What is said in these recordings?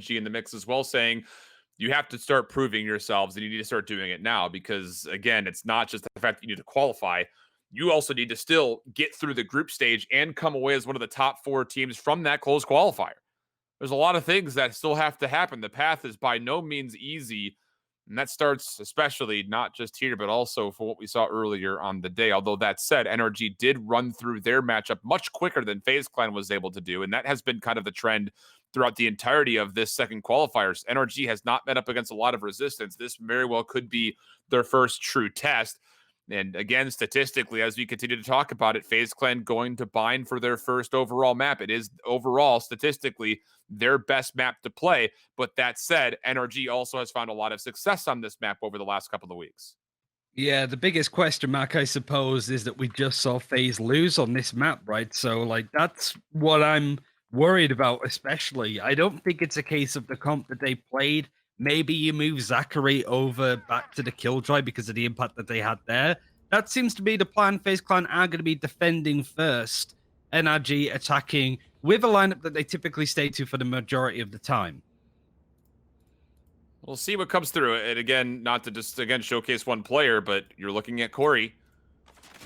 NRG in the mix as well, saying you have to start proving yourselves and you need to start doing it now because, again, it's not just the fact that you need to qualify. You also need to still get through the group stage and come away as one of the top 4 teams from that closed qualifier. There's a lot of things that still have to happen. The path is by no means easy. And that starts especially not just here, but also for what we saw earlier on the day. Although that said, NRG did run through their matchup much quicker than FaZe Clan was able to do. And that has been kind of the trend throughout the entirety of this second qualifiers. NRG has not met up against a lot of resistance. This very well could be their first true test. And again, statistically, as we continue to talk about it, FaZe Clan going to bind for their first overall map. It is overall, statistically, their best map to play. But that said, NRG also has found a lot of success on this map over the last couple of weeks. Yeah, the biggest question mark, I suppose, is that we just saw FaZe lose on this map, right? So, like, that's what I'm worried about, especially. I don't think it's a case of the comp that they played. Maybe you move ZachaREEE over back to the Killjoy because of the impact that they had there. That seems to be the plan. FaZe Clan are going to be defending first, NRG attacking with a lineup that they typically stay to for the majority of the time. We'll see what comes through. And again, not to just, again, showcase one player, but you're looking at Corey.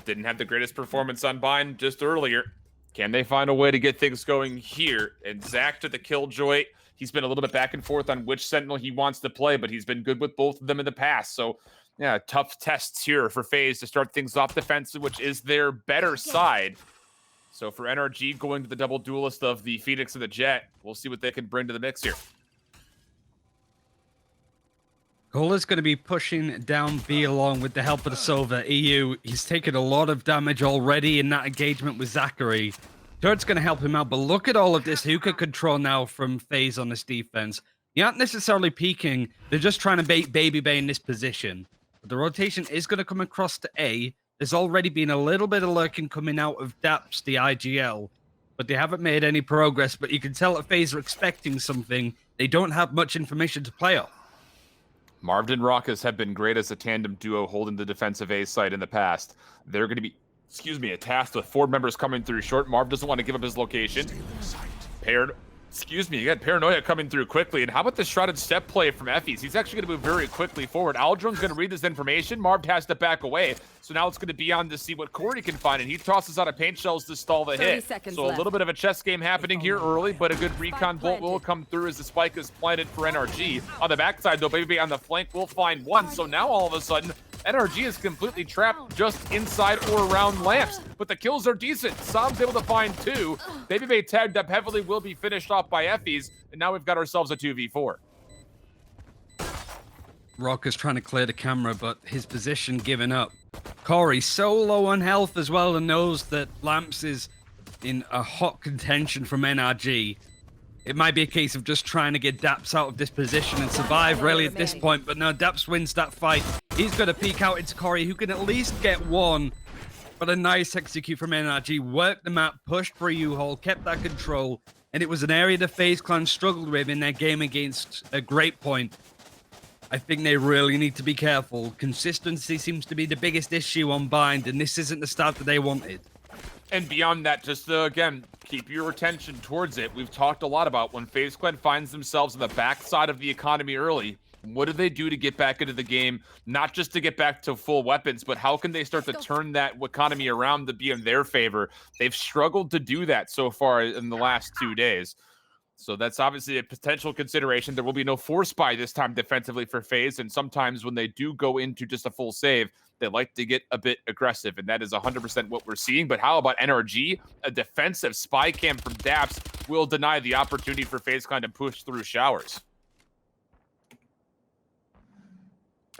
Didn't have the greatest performance on Bind just earlier. Can they find a way to get things going here? And Zach to the Killjoy. He's been a little bit back and forth on which Sentinel he wants to play, but he's been good with both of them in the past. So, yeah, tough tests here for FaZe to start things off defensive, which is their better side. So for NRG going to the double duelist of the Phoenix and the Jett, we'll see what they can bring to the mix here. KOLER's going to be pushing down B along with the help of the Sova. eeiu, he's taken a lot of damage already in that engagement with ZachaREEE. Turret's going to help him out, but look at all of this hookah control now from FaZe on this defense. They aren't necessarily peeking. They're just trying to bait BABYBAY in this position. But the rotation is going to come across to A. There's already been a little bit of lurking coming out of daps, the IGL, but they haven't made any progress. But you can tell that FaZe are expecting something. They don't have much information to play off. Marved and Rawkus have been great as a tandem duo holding the defensive A site in the past. They're going to be, tasked with 4 members coming through short. Marv doesn't want to give up his location. You got Paranoia coming through quickly. And how about the shrouded step play from effys? He's actually going to move very quickly forward. Aldron's going to read this information. Marv has to back away. So now it's going to be on to see what Corey can find. And he tosses out of paint shells to stall the hit. So a little bit of a chess game happening here early, but a good recon bolt will come through as the spike is planted for NRG. On the backside, though, BABYBAY on the flank will find one. So now all of a sudden, NRG is completely trapped just inside or around lamps, but the kills are decent. Som's able to find 2. BABYBAY tagged up heavily, will be finished off by effys, and now we've got ourselves a 2v4. Rawkus trying to clear the camera, but his position given up. Corey so low on health as well and knows that lamps is in a hot contention from NRG. It might be a case of just trying to get daps out of this position and survive really at this point, but no, daps wins that fight. He's going to peek out into Corey, who can at least get one. But a nice execute from NRG. Worked the map, pushed for a U-hole, kept that control, and it was an area the FaZe Clan struggled with in their game against a Great Point. I think they really need to be careful. Consistency seems to be the biggest issue on Bind, and this isn't the start that they wanted. And beyond that, just again, keep your attention towards it. We've talked a lot about when FaZe Clan finds themselves on the backside of the economy early, what do they do to get back into the game? Not just to get back to full weapons, but how can they start to turn that economy around to be in their favor? They've struggled to do that so far in the last 2 days. So that's obviously a potential consideration. There will be no force buy this time defensively for FaZe, and sometimes when they do go into just a full save, they like to get a bit aggressive, and that is 100% what we're seeing. But how about NRG? A defensive spy cam from daps will deny the opportunity for FaZe Clan to push through showers.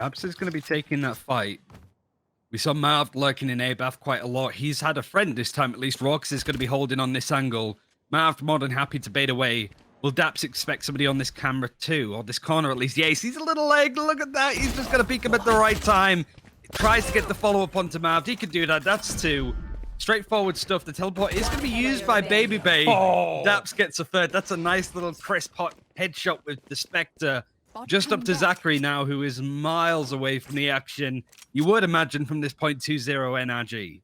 daps is going to be taking that fight. We saw Marved lurking in A-Bath quite a lot. He's had a friend this time, at least. Rawkus is going to be holding on this angle. Marved more than happy to bait away. Will daps expect somebody on this camera too, or this corner at least? Yeah, he sees a little leg. Look at that. He's just going to peek him at the right time. He tries to get the follow-up onto Marved. He can do that. That's 2. Straightforward stuff. The teleport is going to be used by BABYBAY. Oh. daps gets a third. That's a nice little crisp hot headshot with the Spectre. Just up to ZachaREEE now, who is miles away from the action. You would imagine from this point 2-0 NRG.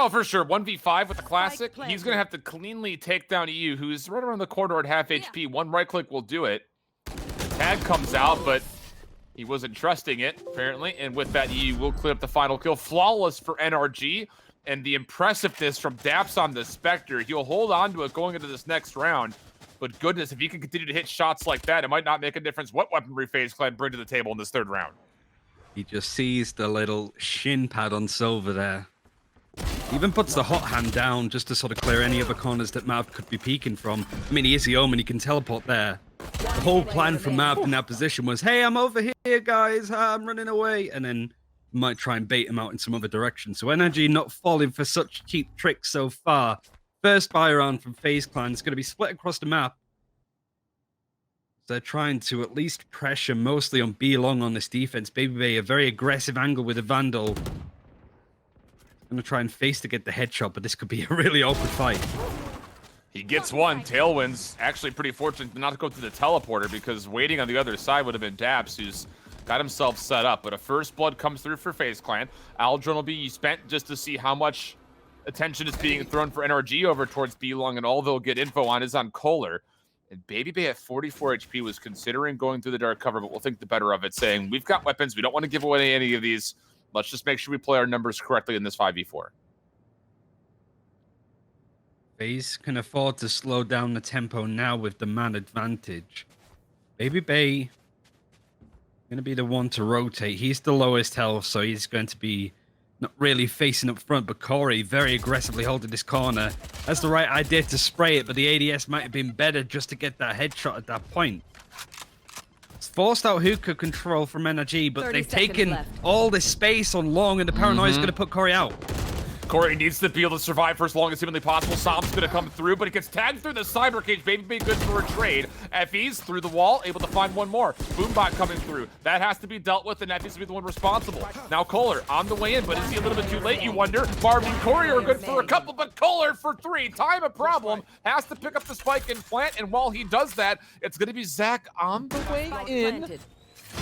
Oh, for sure. 1v5 with the classic. He's going to have to cleanly take down eeiu, who's right around the corner at half HP. One right click will do it. Tag comes out, but he wasn't trusting it, apparently. And with that, eeiu will clear up the final kill. Flawless for NRG. And the impressiveness from daps on the Spectre. He'll hold on to it going into this next round. But goodness, if he can continue to hit shots like that, it might not make a difference what weaponry FaZe Clan bring to the table in this third round. He just sees the little shin pad on Sova there. Even puts the hot hand down just to sort of clear any other corners that Marved could be peeking from. I mean, he is the Omen, he can teleport there. The whole plan for Marved in that position was, hey, I'm over here, guys, I'm running away. And then might try and bait him out in some other direction. So NRG not falling for such cheap tricks so far. First buy round from FaZe Clan is going to be split across the map. They're trying to at least pressure mostly on B long on this defense. BABYBAY, a very aggressive angle with a Vandal. Gonna try and FaZe to get the headshot, but this could be a really awkward fight. He gets one. Tailwind's actually pretty fortunate not to go through the teleporter because waiting on the other side would have been daps, who's got himself set up. But a first blood comes through for FaZe Clan. Aldrin will be spent just to see how much attention is being thrown for NRG over towards B long, and all they'll get info on is on KOLER. And BABYBAY at 44 HP was considering going through the dark cover, but we'll think the better of it, saying, we've got weapons, we don't want to give away any of these. Let's just make sure we play our numbers correctly in this 5v4. FaZe can afford to slow down the tempo now with the man advantage. BABYBAY going to be the one to rotate. He's the lowest health, so he's going to be not really facing up front, but Corey very aggressively holding this corner. That's the right idea to spray it, but the ADS might have been better just to get that headshot at that point. It's forced out hookah control from NRG, but they've taken all this space on long, and the paranoia is going to put Corey out. Corey needs to be able to survive for as long as humanly possible. Som's going to come through, but he gets tagged through the cyber cage. BABYBAY good for a trade. effys through the wall, able to find one more. Boombot coming through. That has to be dealt with, and effys will be the one responsible. Now KOLER on the way in, but is he a little bit too late, you wonder? Marved and Corey are good for a couple, but KOLER for three. Time a problem. Has to pick up the spike and plant, and while he does that, it's going to be Zach on the way in.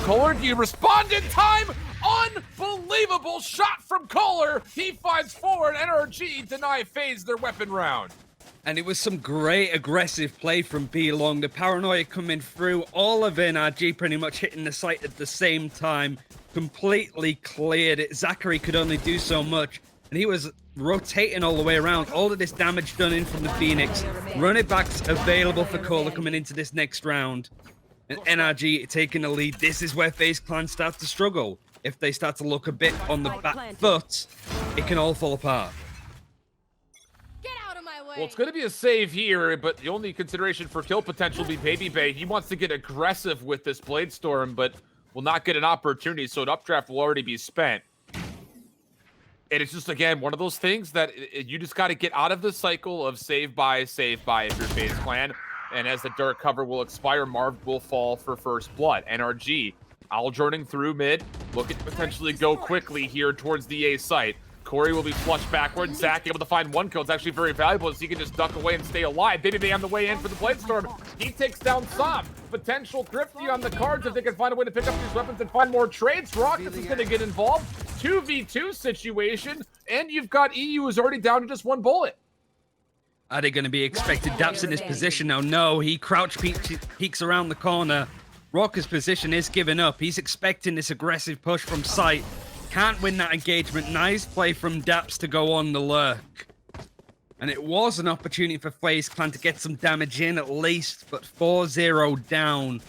KOLER, do you respond in time? Unbelievable shot from KOLER. He finds forward. NRG deny FaZe their weapon round. And it was some great aggressive play from B long. The paranoia coming through. All of NRG pretty much hitting the site at the same time. Completely cleared it. ZachaREEE could only do so much. And he was rotating all the way around. All of this damage done in from the Phoenix. Run it backs available for KOLER coming into this next round. And NRG taking the lead. This is where FaZe Clan starts to struggle. If they start to look a bit on the back foot, it can all fall apart. Get out of my way. Well, it's going to be a save here, but the only consideration for kill potential will be BABYBAY. He wants to get aggressive with this Blade Storm, but will not get an opportunity, so an updraft will already be spent. And it's just, again, one of those things that you just got to get out of the cycle of save by if you're FaZe Clan. And as the dark cover will expire, Marved will fall for first blood. NRG, Aldroning through mid, looking to potentially go quickly here towards the A site. Corey will be flushed backwards. Zach able to find one kill. It's actually very valuable as he can just duck away and stay alive. BABYBAY on the way in for the Blade Storm. He takes down Som. Potential thrifty on the cards if they can find a way to pick up these weapons and find more trades. Rawkus is going to get involved. 2v2 situation, and you've got eeiu who's already down to just one bullet. Are they going to be expected daps in this position now? No, he crouch peeks around the corner. Rawkus' position is giving up. He's expecting this aggressive push from sight. Can't win that engagement. Nice play from daps to go on the lurk. And it was an opportunity for FaZe Clan to get some damage in at least, but 4-0 down.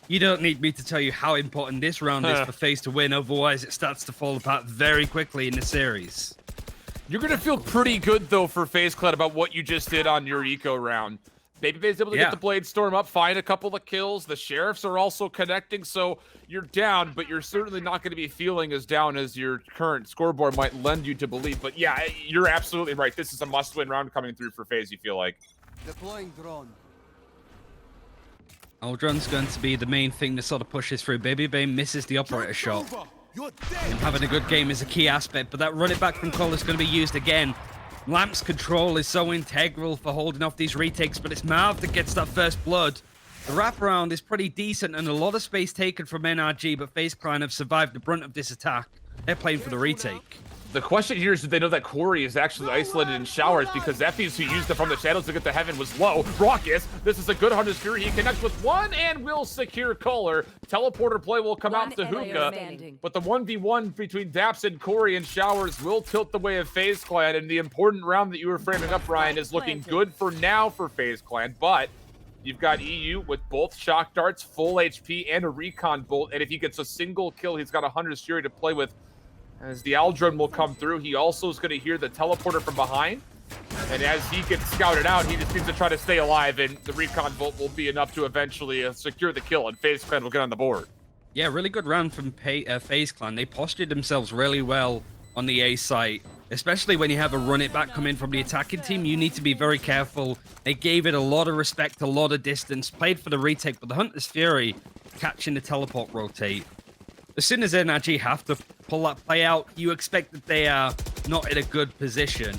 You don't need me to tell you how important this round is for FaZe to win, otherwise it starts to fall apart very quickly in the series. You're going to feel pretty good, though, for FaZe Clan about what you just did on your eco round. BABYBAY's able to get the Blade Storm up, find a couple of kills. The Sheriffs are also connecting, so you're down, but you're certainly not going to be feeling as down as your current scoreboard might lend you to believe. But yeah, you're absolutely right. This is a must-win round coming through for FaZe, you feel like. Deploying drone. Aldron's going to be the main thing that sort of pushes through. BABYBAY misses the operator shot. Him having a good game is a key aspect, but that run it back from KOLER is going to be used again. Lamp's control is so integral for holding off these retakes, but it's Marved that gets that first blood. The wraparound is pretty decent and a lot of space taken from NRG, but FaZe Clan have survived the brunt of this attack. They're playing for the retake. The question here is, do they know that Corey is actually isolated in showers? Because effys, who used it from the shadows to get to heaven, was low. Rawkus, this is a good Hunter's Fury. He connects with one and will secure KOLER. Teleporter play will come out to Hookah. But the 1v1 between daps and Corey in showers will tilt the way of FaZe Clan. And the important round that you were framing up, Ryan, is looking good for now for FaZe Clan. But you've got eeiu with both shock darts, full HP, and a recon bolt. And if he gets a single kill, he's got a Hunter's Fury to play with. As the Aldrin will come through, he also is going to hear the teleporter from behind. And as he gets scouted out, he just needs to try to stay alive, and the recon bolt will be enough to eventually secure the kill, and FaZe Clan will get on the board. Yeah, really good round from FaZe Clan. They postured themselves really well on the A site, especially when you have a run it back come in from the attacking team. You need to be very careful. They gave it a lot of respect, a lot of distance, played for the retake, but the Hunter's Fury catching the teleport rotate. As soon as NRG have to pull that play out, you expect that they are not in a good position.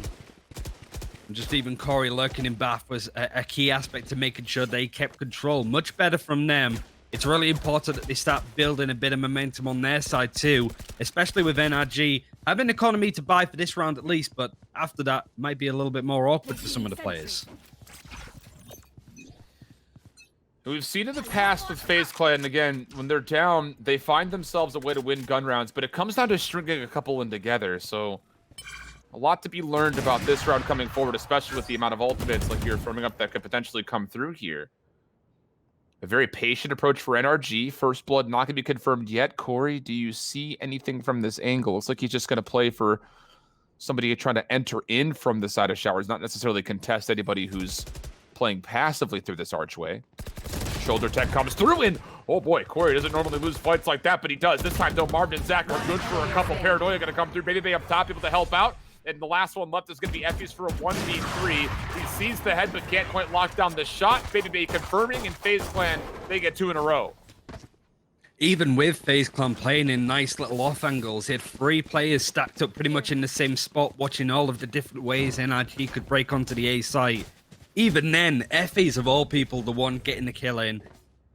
And just even Corey lurking in Bath was a key aspect to making sure they kept control. Much better from them. It's really important that they start building a bit of momentum on their side too, especially with NRG having economy to buy for this round at least, but after that might be a little bit more awkward for some of the players. We've seen in the past with FaZe Clan, again, when they're down, they find themselves a way to win gun rounds, but it comes down to stringing a couple in together, so a lot to be learned about this round coming forward, especially with the amount of ultimates like you're forming up that could potentially come through here. A very patient approach for NRG. First blood not going to be confirmed yet. Corey, do you see anything from this angle? Looks like he's just going to play for somebody trying to enter in from the side of showers, not necessarily contest anybody who's playing passively through this archway. Shoulder tech comes through, and oh boy, Corey doesn't normally lose fights like that, but he does. This time, though, Marved and Zach are good for a couple. Paranoia going to come through. BABYBAY up top, able to help out. And the last one left is going to be effys for a 1v3. He sees the head, but can't quite lock down the shot. BABYBAY confirming, and FaZe Clan, they get 2 in a row. Even with FaZe Clan playing in nice little off angles, he had 3 players stacked up pretty much in the same spot, watching all of the different ways NRG could break onto the A site. Even then, effys of all people, the one getting the kill in.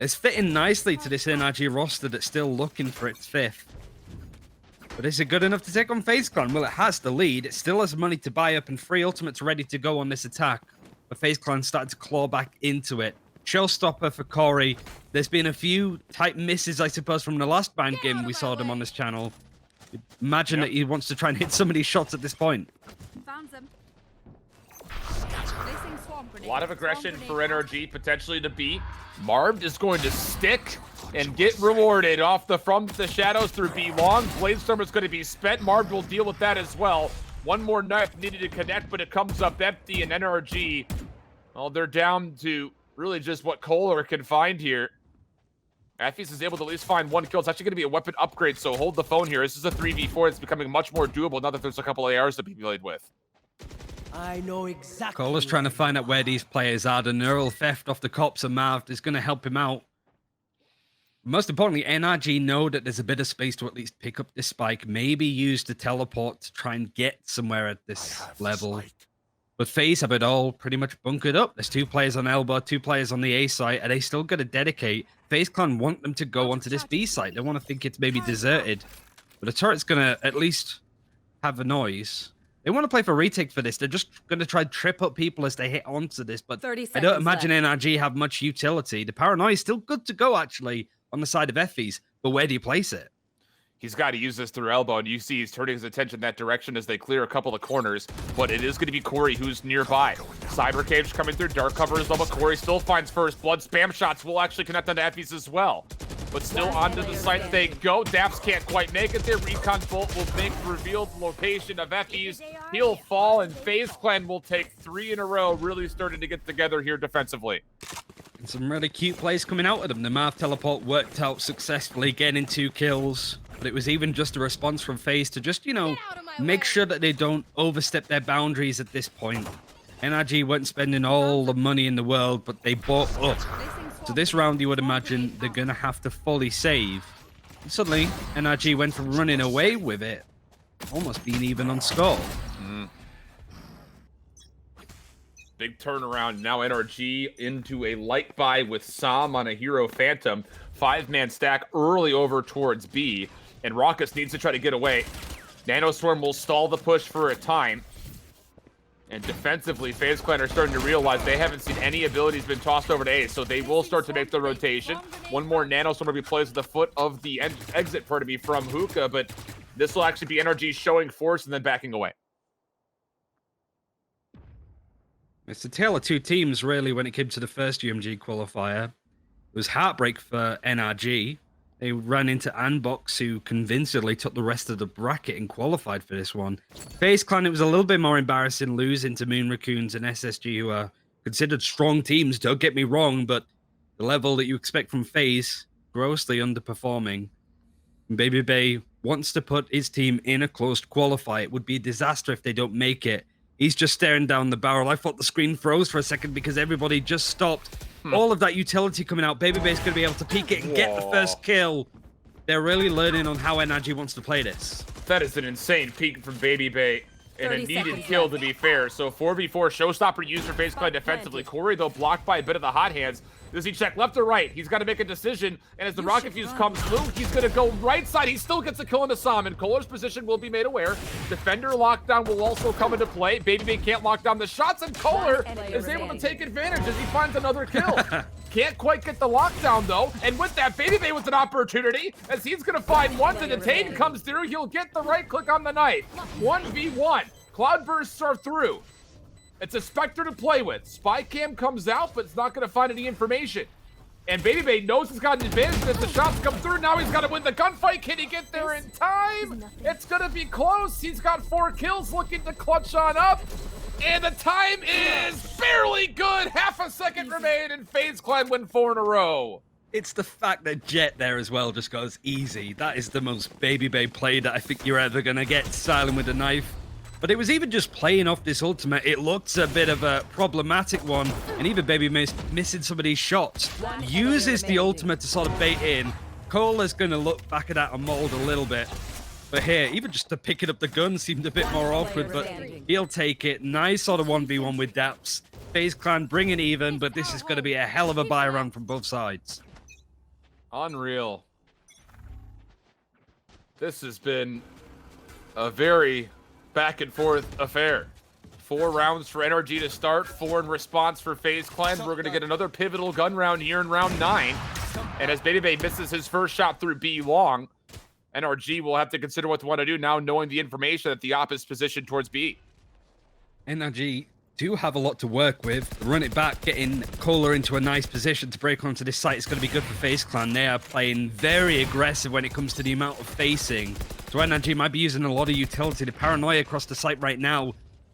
It's fitting nicely to this NRG roster that's still looking for its 5th. But is it good enough to take on FaZe Clan? Well, it has the lead. It still has money to buy up and 3 ultimates ready to go on this attack. But FaZe Clan started to claw back into it. Showstopper for Corey. There's been a few tight misses, I suppose, from the last band game we saw them on this channel. Imagine that he wants to try and hit some of these shots at this point. Found them. A lot of aggression for NRG, potentially to B. Marved is going to stick and get rewarded from the shadows through B long. Bladestorm is going to be spent. Marved will deal with that as well. One more knife needed to connect, but it comes up empty, and NRG, well, they're down to really just what KOLER can find here. effys is able to at least find 1 kill. It's actually going to be a weapon upgrade, so hold the phone here. This is a 3v4. It's becoming much more doable now that there's a couple of ARs to be played with. I know exactly. KOLER's trying to find out where these players are. The neural theft off the cops of Marved is going to help him out. Most importantly, NRG know that there's a bit of space to at least pick up this spike, maybe use the teleport to try and get somewhere at this level. But FaZe have it all pretty much bunkered up. There's 2 players on elbow, 2 players on the A site, and they still got to dedicate. FaZe Clan want them to go onto this B site. They want to think it's maybe deserted. But the turret's going to at least have a noise. They want to play for retake for this. They're just going to try to trip up people as they hit onto this. But I don't imagine NRG have much utility. The paranoia is still good to go, actually, on the side of effys. But where do you place it? He's got to use this through elbow, and you see he's turning his attention that direction as they clear a couple of corners. But it is going to be Corey who's nearby. Cyber Cave's coming through. Dark cover as well, but Corey still finds first blood. Spam shots will actually connect onto effys as well. But still onto the site they go. daps can't quite make it there. Recon Bolt will reveal the location of effys. He'll fall, and FaZe Clan will take 3 in a row, really starting to get together here defensively. And some really cute plays coming out of them. The Marv teleport worked out successfully, getting 2 kills. But it was even just a response from FaZe to just, you know, make sure that they don't overstep their boundaries at this point. NRG weren't spending all the money in the world, but they bought up. So this round, you would imagine they're going to have to fully save. And suddenly, NRG went from running away with it, almost being even on score. Big turnaround. Now NRG into a light buy with Sam on a Hero Phantom. 5-man stack early over towards B. And Rawkus needs to try to get away. Nanostorm will stall the push for a time. And defensively, FaZe Clan are starting to realize they haven't seen any abilities been tossed over to A, so they will start to make the rotation. One more Nanostorm will be placed at the foot of the exit, pardon me, from Hookah, but this will actually be NRG showing force and then backing away. It's a tale of two teams, really, when it came to the first UMG qualifier. It was heartbreak for NRG. They ran into Anbox, who convincingly took the rest of the bracket and qualified for this one. FaZe Clan, it was a little bit more embarrassing losing to Moon Raccoons and SSG, who are considered strong teams, don't get me wrong, but the level that you expect from FaZe, grossly underperforming. And BABYBAY wants to put his team in a closed qualifier. It would be a disaster if they don't make it. He's just staring down the barrel. I thought the screen froze for a second because everybody just stopped. All of that utility coming out. BABYBAY's going to be able to peek it and get the first kill. They're really learning on how NRG wants to play this. That is an insane peek from BABYBAY and a needed kill, to be fair. So 4v4 showstopper used for FaZe Clan defensively. Corey, though, blocked by a bit of the hot hands. Does he check left or right? He's got to make a decision. And as the rocket fuse comes through, he's going to go right side. He still gets a kill into Sam, and KOLER's position will be made aware. Defender lockdown will also come into play. BABYBAY can't lock down the shots, and KOLER is able to take advantage as he finds another kill. Can't quite get the lockdown, though. And with that, BABYBAY with an opportunity, as he's going to find one. The detain comes through. He'll get the right click on the knife. 1v1. Cloudbursts are through. It's a Spectre to play with. Spy cam comes out, but it's not going to find any information. And BABYBAY knows he's got an advantage as the shots come through. Now he's got to win the gunfight. Can he get there in time? It's going to be close. He's got 4 kills, looking to clutch on up. And the time is barely good. Half a second remain, and FaZe Clan win 4 in a row. It's the fact that Jett there as well just goes easy. That is the most BABYBAY play that I think you're ever going to get, styling with a knife. But it was even just playing off this ultimate. It looks a bit of a problematic one. And even BABYBAY missing some of these shots. Uses the ultimate to sort of bait in. KOLER's going to look back at that and mold a little bit. But here, even just to picking up the gun seemed a bit more awkward. But he'll take it. Nice sort of 1v1 with daps. FaZe Clan bringing even. But this is going to be a hell of a buy run from both sides. Unreal. This has been a very back and forth affair. 4 rounds for NRG to start, 4 in response for FaZe Clan. We're going to get another pivotal gun round here in round 9. And as BABYBAY misses his first shot through B long, NRG will have to consider what to want to do now, knowing the information that the op is positioned towards B. NRG do have a lot to work with. Run it back, getting KOLER into a nice position to break onto this site is going to be good for FaZe Clan. They are playing very aggressive when it comes to the amount of facing. So NRG might be using a lot of utility. The paranoia across the site right now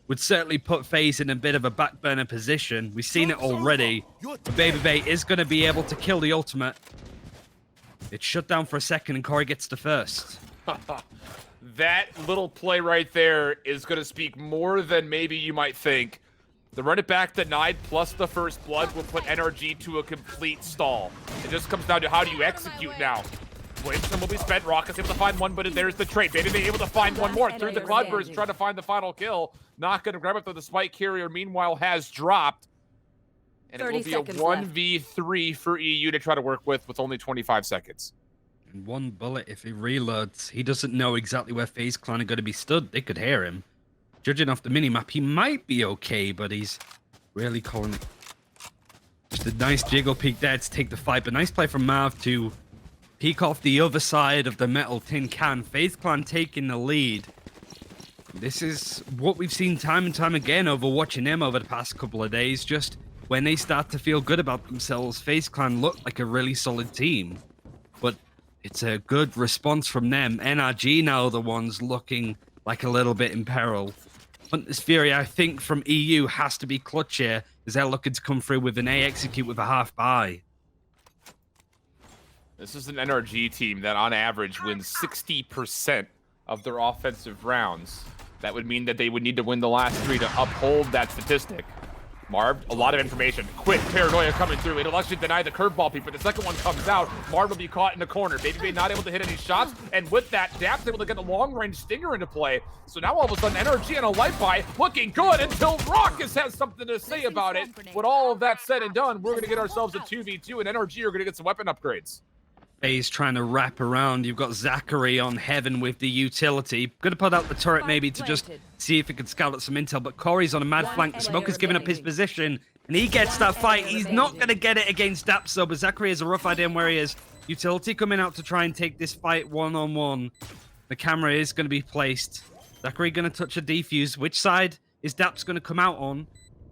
would certainly put FaZe in a bit of a back burner position. We've seen it already. But BABYBAY is going to be able to kill the ultimate. It's shut down for a second and Corey gets the first. That little play right there is going to speak more than maybe you might think. The run it back denied plus the first blood will put NRG to a complete stall. It just comes down to how do you execute now. Williamson will be spent. Rawkus able to find one, but there's the trade. BABYBAY able to find one more through the Cloudburst, trying to find the final kill. Not going to grab it, though the spike carrier meanwhile has dropped. And it will be a 1v3 for eeiu to try to work with only 25 seconds. And 1 bullet if he reloads. He doesn't know exactly where FaZe Clan are going to be stood. They could hear him. Judging off the minimap, he might be okay, but he's really calling it. Just a nice jiggle peek there to take the fight, but nice play from Marved to peek off the other side of the metal tin can. FaZe Clan taking the lead. This is what we've seen time and time again over watching them over the past couple of days. Just when they start to feel good about themselves, FaZe Clan look like a really solid team. But it's a good response from them. NRG now the ones looking like a little bit in peril. Hunter's Fury, I think, from eeiu has to be clutch here, as they're looking to come through with an A execute with a half buy. This is an NRG team that, on average, wins 60% of their offensive rounds. That would mean that they would need to win the last 3 to uphold that statistic. Marved, a lot of information. Quick paranoia coming through. It'll actually deny the curveball peek, but the second one comes out. Marved will be caught in the corner. BABYBAY not able to hit any shots, and with that, daps able to get a long-range stinger into play. So now all of a sudden, NRG and a light buy looking good until Rawkus has something to say about it. With all of that said and done, we're going to get ourselves a 2v2, and NRG are going to get some weapon upgrades. FaZe trying to wrap around. You've got ZachaREEE on Heaven with the utility. Gonna put out the turret maybe to just see if it can scout out some intel, but Corey's on a mad flank. The Smoker's giving up his position, and he gets that fight. He's not gonna get it against daps though, but ZachaREEE has a rough idea on where he is. Utility coming out to try and take this fight one-on-one. The camera is gonna be placed. ZachaREEE gonna touch a defuse. Which side is daps gonna come out on?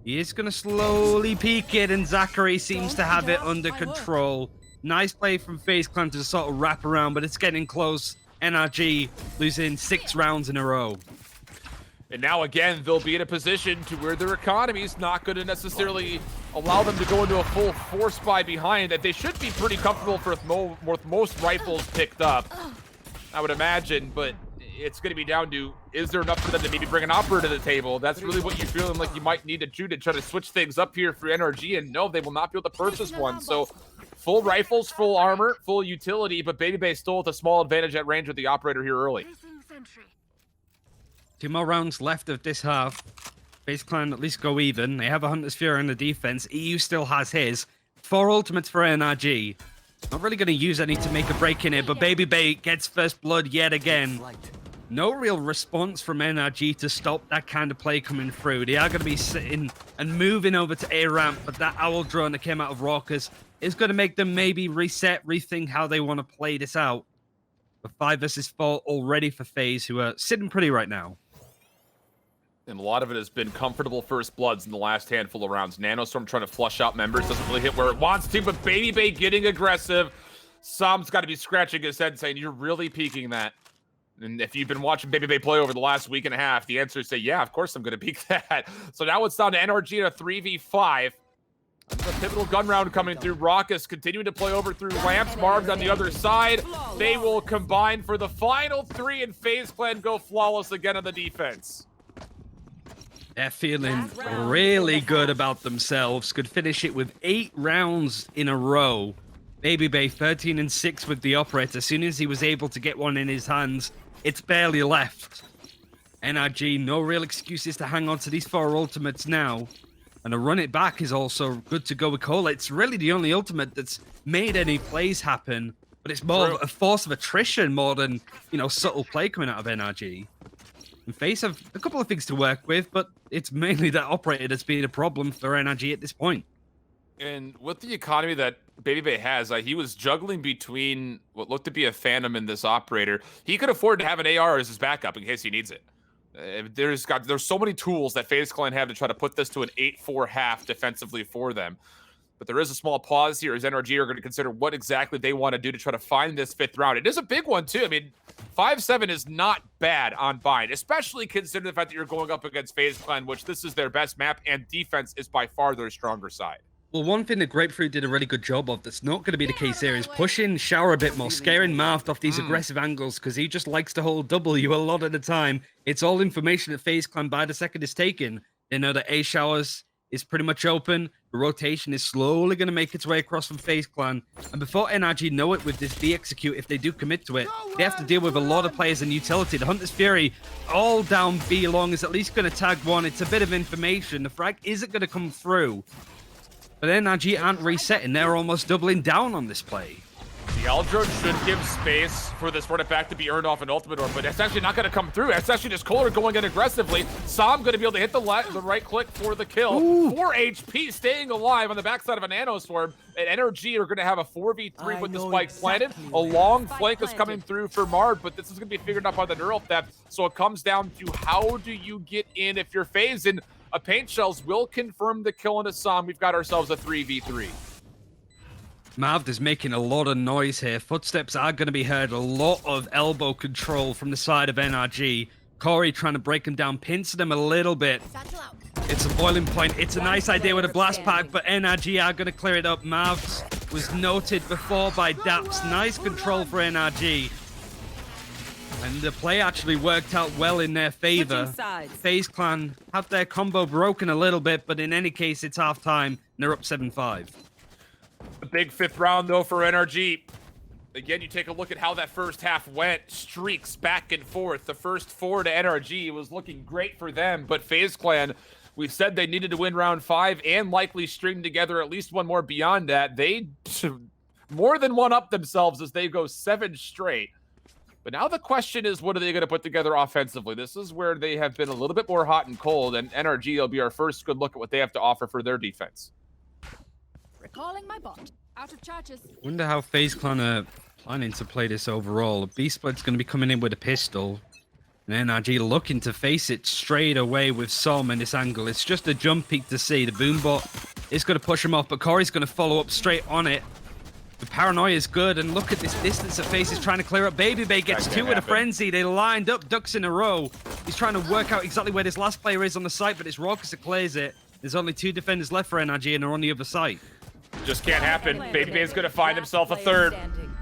He is gonna slowly peek it, and ZachaREEE seems to have it under control. Nice play from FaZe Clan to sort of wrap around, but it's getting close. NRG losing 6 rounds in a row. And now again, they'll be in a position to where their economy is not going to necessarily allow them to go into a full force buy behind. That they should be pretty comfortable with most rifles picked up, I would imagine. But it's going to be down to, is there enough for them to maybe bring an operator to the table? That's really what you feel like you might need to do to try to switch things up here for NRG. And no, they will not be able to purchase one. So full rifles, full armor, full utility, but BABYBAY still with a small advantage at range with the operator here early. 2 more rounds left of this half. FaZe Clan at least go even. They have a Hunter's Fury in the defense. eeiu still has his. 4 ultimates for NRG. Not really going to use any to make a break in it, but BABYBAY gets first blood yet again. No real response from NRG to stop that kind of play coming through. They are going to be sitting and moving over to A ramp, but that owl drone that came out of Rawkus is going to make them maybe reset, rethink how they want to play this out. But 5 versus 4 already for FaZe, who are sitting pretty right now. And a lot of it has been comfortable first bloods in the last handful of rounds. Nanostorm trying to flush out members, doesn't really hit where it wants to, but BABYBAY getting aggressive. Sam's got to be scratching his head saying, you're really peeking that. And if you've been watching BABYBAY play over the last week and a half, the answer is say, yeah, of course I'm going to peek that. So now it's down to NRG in a 3v5. A pivotal gun round coming through. Rawkus continuing to play over through lamps. Marved on the other side. They will combine for the final 3, and FaZe Clan go flawless again on the defense. They're feeling really good about themselves. Could finish it with 8 rounds in a row. BABYBAY 13-6 with the operator. As soon as he was able to get one in his hands, it's barely left. NRG, no real excuses to hang on to these 4 ultimates now. And a run it back is also good to go with KOLER. It's really the only ultimate that's made any plays happen, but it's more of a force of attrition more than, you know, subtle play coming out of NRG. And FaZe have a couple of things to work with, but it's mainly that operator that's been a problem for NRG at this point. And with the economy that BABYBAY has, he was juggling between what looked to be a Phantom and this operator. He could afford to have an AR as his backup in case he needs it. There's so many tools that FaZe Clan have to try to put this to an 8-4 half defensively for them. But there is a small pause here as NRG are going to consider what exactly they want to do to try to find this 5th round. It is a big one, too. I mean, 5-7 is not bad on bind, especially considering the fact that you're going up against FaZe Clan, which this is their best map, and defense is by far their stronger side. Well, one thing that Grapefruit did a really good job of that's not going to be the case here is pushing Shower a bit more, scaring Marved off these aggressive angles because he just likes to hold W a lot of the time. It's all information that FaZe Clan by the second is taken. They know that A Showers is pretty much open. The rotation is slowly going to make its way across from FaZe Clan. And before NRG know it with this B execute, if they do commit to it, they have to deal with a lot of players in utility. The Hunter's Fury all down B long is at least going to tag one. It's a bit of information. The frag isn't going to come through. But NRG aren't resetting. They're almost doubling down on this play. The Aldro should give space for this run it back to be earned off an ultimate orb, but it's actually not going to come through. It's actually just KOLER going in aggressively. Sam going to be able to hit the right click for the kill. Ooh. 4 HP staying alive on the backside of a nanoswarm. And NRG are going to have a 4v3 with the spike planted. A long flank is coming through for Marved, but this is going to be figured out by the neural theft. So it comes down to how do you get in if you're FaZe, and a paint shells will confirm the kill on Assam. We've got ourselves a 3v3. Marved is making a lot of noise here. Footsteps are going to be heard. A lot of elbow control from the side of NRG. Corey trying to break him down, pincing him a little bit. It's a boiling point. It's a nice idea with a blast pack, but NRG are going to clear it up. Marved was noted before by daps. Nice control for NRG. And the play actually worked out well in their favor. FaZe Clan have their combo broken a little bit, but in any case, it's halftime, and they're up 7-5. The big 5th round, though, for NRG. Again, you take a look at how that first half went. Streaks back and forth. The first 4 to NRG was looking great for them, but FaZe Clan, we said they needed to win round 5 and likely string together at least one more beyond that. They more than one up themselves as they go 7 straight. But now the question is, what are they going to put together offensively? This is where they have been a little bit more hot and cold, and NRG will be our first good look at what they have to offer for their defense. Recalling my bot. Out of charges. Wonder how FaZe Clan are planning to play this overall. B-Split's going to be coming in with a pistol. And NRG looking to face it straight away with Som in this angle. It's just a jump peek to see. The Boombot is going to push him off, but Corey's going to follow up straight on it. The paranoia is good, and look at this distance that FaZe is trying to clear up. BABYBAY gets 2 with a frenzy. They lined up ducks in a row. He's trying to work out exactly where this last player is on the site, but it's Rawkus that clears it. There's only 2 defenders left for NRG, and they're on the other side. Just can't happen. BABYBAY's going to find himself a third.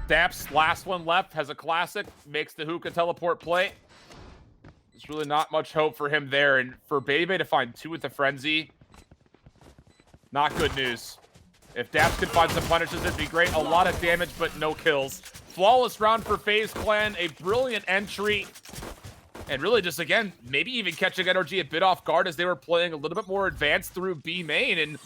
daps, last one left, has a classic, makes the hookah teleport play. There's really not much hope for him there, and for BABYBAY to find 2 with the frenzy, not good news. If daps could find some punishes, it'd be great. A lot of damage, but no kills. Flawless round for FaZe Clan, a brilliant entry. And really just, again, maybe even catching NRG a bit off guard as they were playing a little bit more advanced through B main. And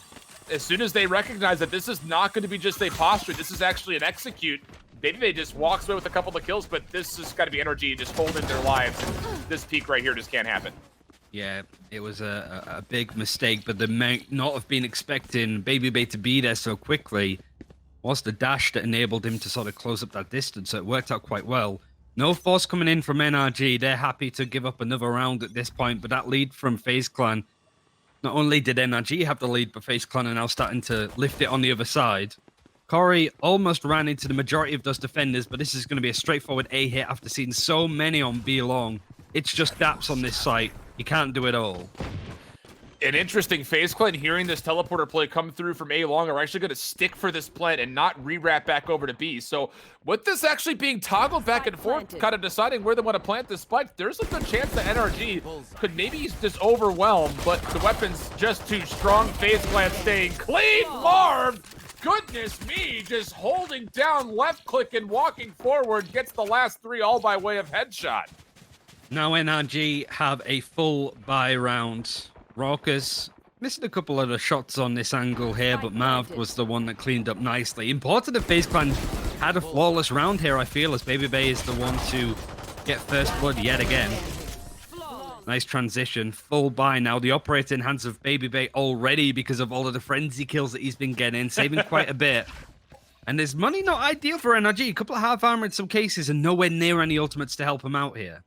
as soon as they recognize that this is not going to be just a posture, this is actually an execute, BABYBAY just walks away with a couple of kills, but this has got to be NRG just holding their lives. This peak right here just can't happen. Yeah, it was a big mistake, but they might not have been expecting BABYBAY to be there so quickly. Was the dash that enabled him to sort of close up that distance, so it worked out quite well. No force coming in from NRG. They're happy to give up another round at this point, but that lead from FaZe Clan, not only did NRG have the lead, but FaZe Clan are now starting to lift it on the other side. Corey almost ran into the majority of those defenders, but this is going to be a straightforward A hit after seeing so many on B long. It's just daps on this site. You can't do it all. An interesting FaZe Clan hearing this teleporter play come through from A long are actually going to stick for this plant and not re-wrap back over to B. So with this actually being toggled back and forth, kind of deciding where they want to plant this spike, there's a good chance that NRG could maybe just overwhelm, but the weapon's just too strong. FaZe Clan staying clean. Marved, goodness me, just holding down left click and walking forward, gets the last 3 all by way of headshot. Now NRG have a full buy round. Rawkus missed a couple of the shots on this angle here, but Marved was the one that cleaned up nicely. Important that FaZe Clan had a flawless round here, I feel, as BABYBAY is the one to get first blood yet again. Nice transition, full buy now. The operator in hands of BABYBAY already because of all of the frenzy kills that he's been getting, saving quite a bit. And there's money not ideal for NRG. A couple of half armor in some cases and nowhere near any ultimates to help him out here.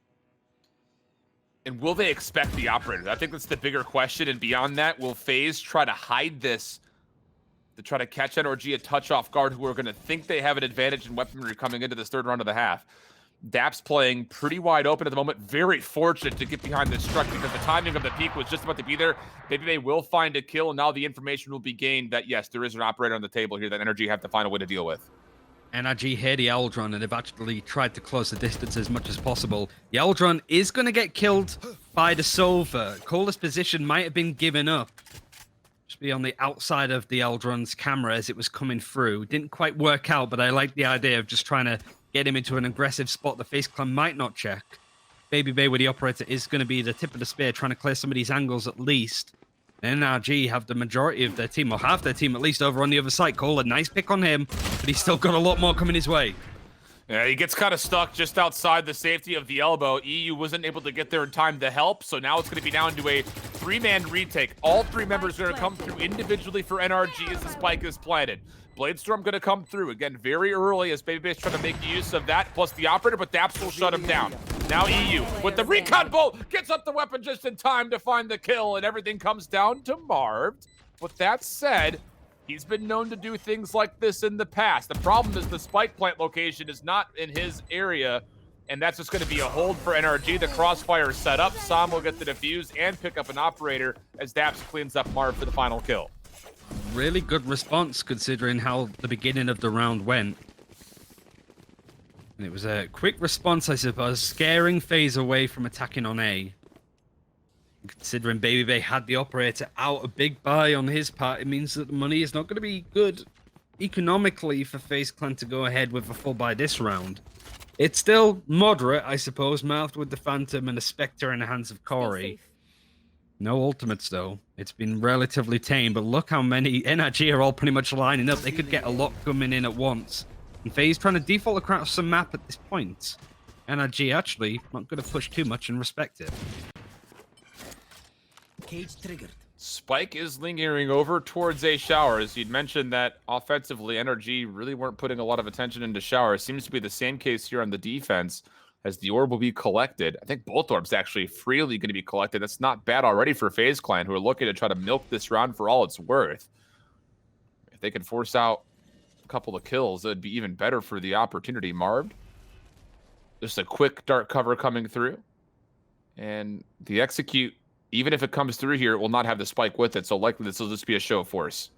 And will they expect the operator? I think that's the bigger question. And beyond that, will FaZe try to hide this to try to catch NRG a touch off guard, who are going to think they have an advantage in weaponry coming into this 3rd round of the half? daps playing pretty wide open at the moment. Very fortunate to get behind this truck because the timing of the peak was just about to be there. BABYBAY will find a kill, and now the information will be gained that, yes, there is an operator on the table here that NRG have to find a way to deal with. NRG hear the Aldron, and they've actually tried to close the distance as much as possible. The Aldron is going to get killed by the Sova. KOLER's position might have been given up. Just be on the outside of the Aldron's camera as it was coming through. Didn't quite work out, but I like the idea of just trying to get him into an aggressive spot the FaZe Clan might not check. BABYBAY with the operator is going to be the tip of the spear, trying to clear some of these angles at least. NRG have the majority of their team, or half their team at least, over on the other side. KOLER, nice pick on him, but he's still got a lot more coming his way. Yeah, he gets kind of stuck just outside the safety of the elbow. eeiu wasn't able to get there in time to help, so now it's going to be down to a 3-man retake. All 3 members are going to come through individually for NRG as the spike is planted. Bladestorm going to come through, again, very early as BABYBAY is trying to make use of that, plus the operator, but daps will shut him down. Now eeiu with the recon bolt gets up the weapon just in time to find the kill, and everything comes down to Marved. With that said, he's been known to do things like this in the past. The problem is the spike plant location is not in his area, and that's just going to be a hold for NRG. The crossfire is set up. Som will get the defuse and pick up an operator as daps cleans up Marved for the final kill. Really good response considering how the beginning of the round went. And it was a quick response, I suppose, scaring FaZe away from attacking on A. Considering BABYBAY had the operator out a big buy on his part, it means that the money is not going to be good economically for FaZe Clan to go ahead with a full buy this round. It's still moderate, I suppose, Marved with the Phantom and a Spectre in the hands of Corey. No ultimates, though. It's been relatively tame, but look how many NRG are all pretty much lining up. They could get a lot coming in at once. And FaZe trying to default across some map at this point. NRG actually not going to push too much and respect it. Cage triggered. Spike is lingering over towards a shower. As you'd mentioned that offensively, NRG really weren't putting a lot of attention into shower. It seems to be the same case here on the defense as the orb will be collected. I think both orbs actually freely going to be collected. That's not bad already for FaZe Clan, who are looking to try to milk this round for all it's worth. If they can force out a couple of kills, it'd be even better for the opportunity. Marved. Just a quick dark cover coming through. And the execute, even if it comes through here, it will not have the spike with it. So likely this will just be a show of force.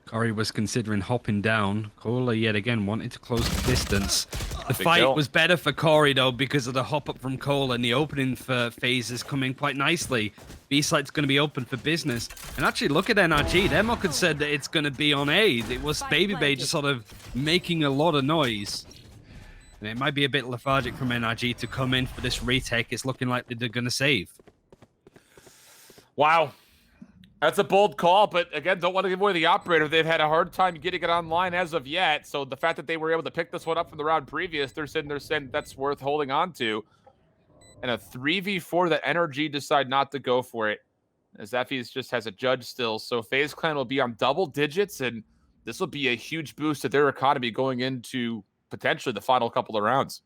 Corey was considering hopping down. KOLER yet again wanted to close the distance. The Big fight kill. was better for Corey, though, because of the hop up from KOLER, and the opening for FaZe is coming quite nicely. B-site's going to be open for business. And actually, look at NRG. Their mock had said that it's going to be on A. It was BABYBAY just sort of making a lot of noise. And it might be a bit lethargic from NRG to come in for this retake. It's looking like they're going to save. Wow. That's a bold call, but again, don't want to give away the operator. They've had a hard time getting it online as of yet. So the fact that they were able to pick this one up from the round previous, they're saying that's worth holding on to. And a 3v4 that NRG decide not to go for it, as effys just has a judge still. So FaZe Clan will be on double digits, and this will be a huge boost to their economy going into potentially the final couple of rounds.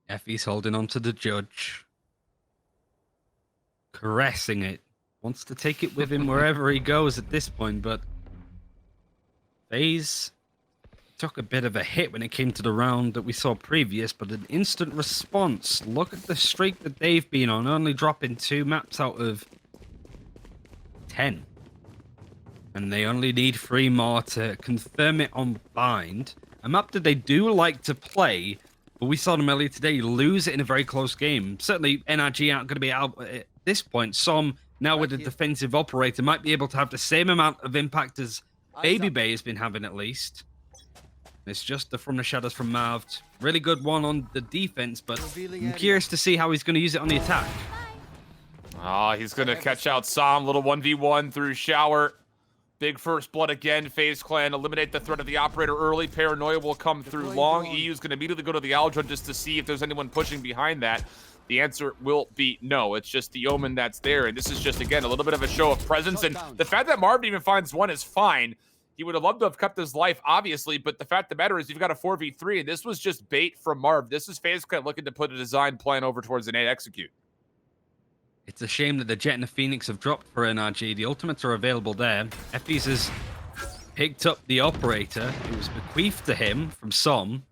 effys holding on to the judge. Caressing it. Wants to take it with him wherever he goes at this point, but FaZe took a bit of a hit when it came to the round that we saw previous, but an instant response. Look at the streak that they've been on, only dropping 2 maps out of 10. And they only need 3 more to confirm it on Bind. A map that they do like to play, but we saw them earlier today lose it in a very close game. Certainly, NRG aren't going to be out at this point. Some, now with the defensive operator, might be able to have the same amount of impact as BABYBAY has been having at least. It's just the From the Shadows from Marved. Really good one on the defense, but I'm curious to see how he's going to use it on the attack. He's going to catch out Som. Little 1v1 through shower. Big first blood again. FaZe Clan eliminate the threat of the operator early. Paranoia will come through long. eeiu is going to immediately go to the Aldrin just to see if there's anyone pushing behind that. The answer will be no. It's just the Omen that's there. And this is just, again, a little bit of a show of presence. And the fact that Marved even finds one is fine. He would have loved to have kept his life, obviously. But the fact of the matter is you've got a 4v3. And this was just bait from Marved. This is FaZe Clan looking to put a design plan over towards an A execute. It's a shame that the Jett and the Phoenix have dropped for NRG. The ultimates are available there. effys has picked up the operator. It was bequeathed to him from Som.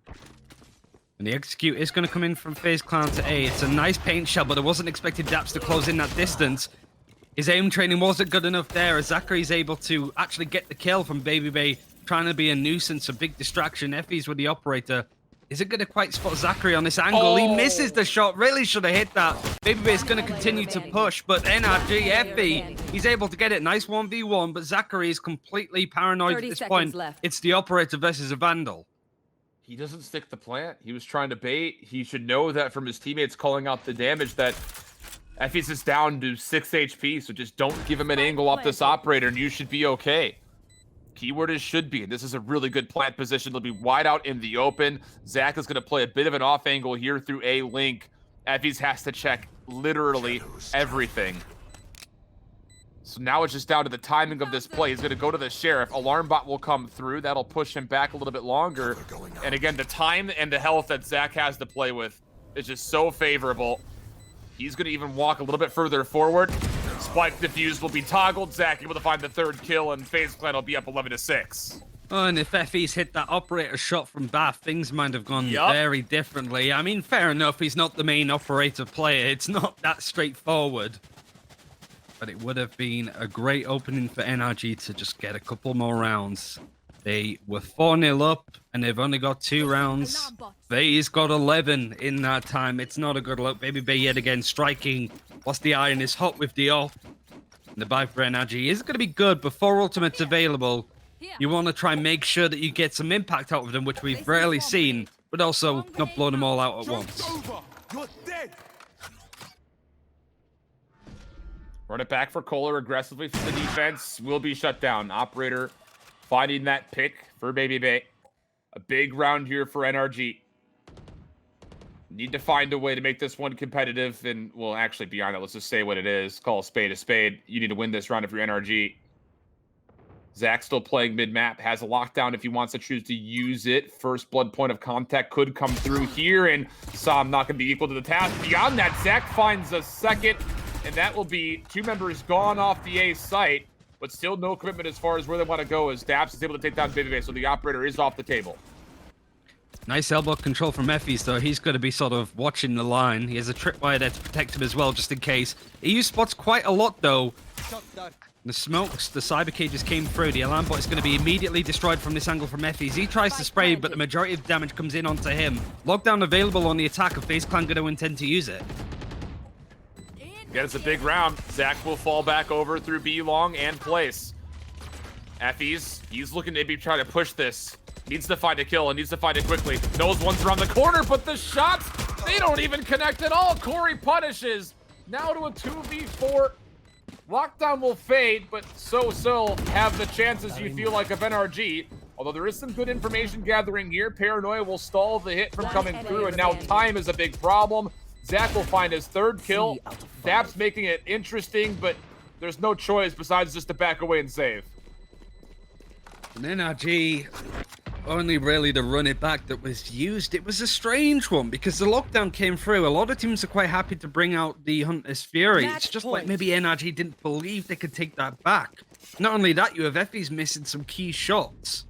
And the execute is going to come in from FaZe Clan to A. It's a nice paint shot, but I wasn't expecting daps to close in that distance. His aim training wasn't good enough there, as ZachaREEE's able to actually get the kill from BABYBAY, trying to be a nuisance, a big distraction. effys with the operator. Is it going to quite spot ZachaREEE on this angle? He misses the shot. Really should have hit that. BABYBAY is going to continue to push, but NRG, effy, he's able to get it. Nice 1v1, but ZachaREEE is completely paranoid at this point. It's the operator versus a Vandal. He doesn't stick the plant. He was trying to bait. He should know that from his teammates calling out the damage that effys is down to 6 HP, so just don't give him an angle off this operator and you should be okay. Keyword is should be. This is a really good plant position. They'll be wide out in the open. Zach is going to play a bit of an off angle here through A link. effys has to check literally everything. So now it's just down to the timing of this play. He's going to go to the Sheriff. Alarm bot will come through. That'll push him back a little bit longer. And again, the time and the health that Zach has to play with is just so favorable. He's going to even walk a little bit further forward. Spike defuse will be toggled. Zach able to find the 3rd kill, and FaZe Clan will be up 11-6. Oh, and if effys hit that operator shot from Bath, things might have gone very differently. I mean, fair enough, he's not the main operator player. It's not that straightforward. But it would have been a great opening for NRG to just get a couple more rounds. They were 4-0 up, and they've only got 2 rounds. FaZe got 11 in that time. It's not a good look. BABYBAY yet again striking. Whilst the iron is hot with the off. And the buy for NRG is going to be good before ultimate's available. You want to try and make sure that you get some impact out of them, which we've rarely seen, but also not blow them all out at once. Run it back for KOLER aggressively for the defense. Will be shut down. Operator finding that pick for BABYBAY. A big round here for NRG. Need to find a way to make this one competitive. And, well, actually, beyond that, let's just say what it is. Call a spade a spade. You need to win this round if you're NRG. Zach still playing mid-map. Has a lockdown if he wants to choose to use it. First blood point of contact could come through here. And Sam not going to be equal to the task. Beyond that, Zach finds a second. And that will be 2 members gone off the A site. But still no commitment as far as where they want to go, as daps is able to take down BABYBAY. So the operator is off the table. Nice elbow control from effys, though. He's got to be sort of watching the line. He has a tripwire there to protect him as well, just in case. eeiu spots quite a lot, though. The smokes, the cyber cages came through. The alarm bot is going to be immediately destroyed from this angle from effys. He tries to spray, but the majority of the damage comes in onto him. Lockdown available on the attack. If FaZe Clan going to intend to use it. Again, it's a big round. Zach will fall back over through B long and place. effys, he's looking to maybe try to push this. Needs to find a kill and needs to find it quickly. Knows one's around the corner, but the shots, they don't even connect at all. Corey punishes. Now to a 2v4. Lockdown will fade, but so have the chances you feel like of NRG. Although there is some good information gathering here. Paranoia will stall the hit from coming through, and now time is a big problem. Zach will find his 3rd kill. daps making it interesting, but there's no choice besides just to back away and save. And NRG, only really the run it back that was used. It was a strange one because the lockdown came through. A lot of teams are quite happy to bring out the Hunter's Fury. It's just like maybe NRG didn't believe they could take that back. Not only that, you have effys missing some key shots.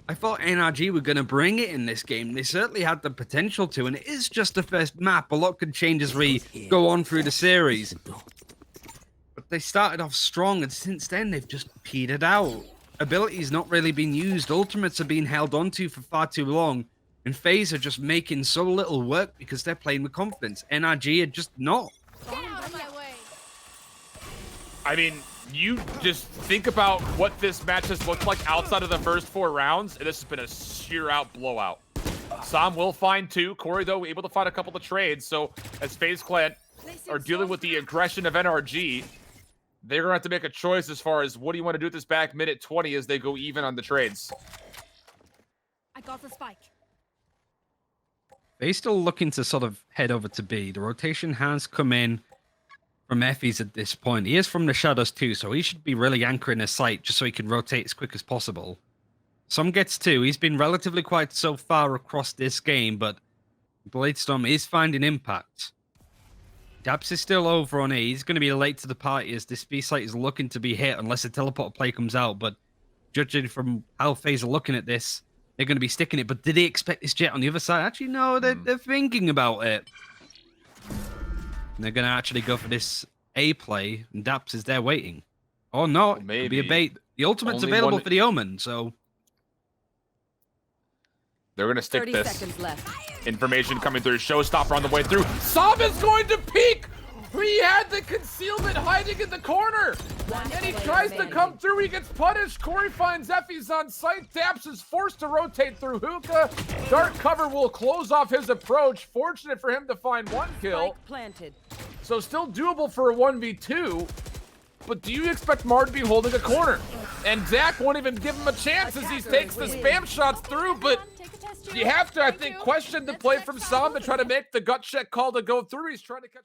I thought NRG were going to bring it in this game. They certainly had the potential to, and it is just the first map. A lot could change as we go on through the series. But they started off strong, and since then, they've just petered out. Abilities not really being used. Ultimates are being held onto for far too long. And FaZe are just making so little work because they're playing with confidence. NRG are just not. I mean, you just think about what this match has looked like outside of the first 4 rounds, and this has been a sheer out blowout. Sam will find 2. Corey, though, able to find a couple of trades. So as FaZe Clan are dealing with the aggression of NRG, they're going to have to make a choice as far as what do you want to do with this back mid at 20 as they go even on the trades. I got the spike. FaZe still looking to sort of head over to B. The rotation has come in from effys at this point. He is from the shadows too, so he should be really anchoring his sight just so he can rotate as quick as possible. Some gets 2. He's been relatively quiet so far across this game, but Bladestorm is finding impact. daps is still over on A. He's going to be late to the party as this B site is looking to be hit unless a teleport play comes out. But judging from how FaZe are looking at this, they're going to be sticking it. But did they expect this Jett on the other side? Actually, no, they're thinking about it. And they're going to actually go for this A play, and daps is there waiting. Oh, no, maybe. It'll be a bait. The ultimate's available for the Omen, so... They're going to stick 30 this. seconds left. Information coming through. Showstopper on the way through. Sam is going to peek! He had the concealment hiding in the corner! And he tries to come through. He gets punished. Corey finds effys on site. daps is forced to rotate through hookah. Dark cover will close off his approach. Fortunate for him to find 1 kill. Spike planted. So still doable for a 1v2. But do you expect Mar to be holding a corner? And Zach won't even give him a chance as he takes the spam shots through, but you have to, I think, question the play from Sam to try to make the gut check call to go through. He's trying to catch...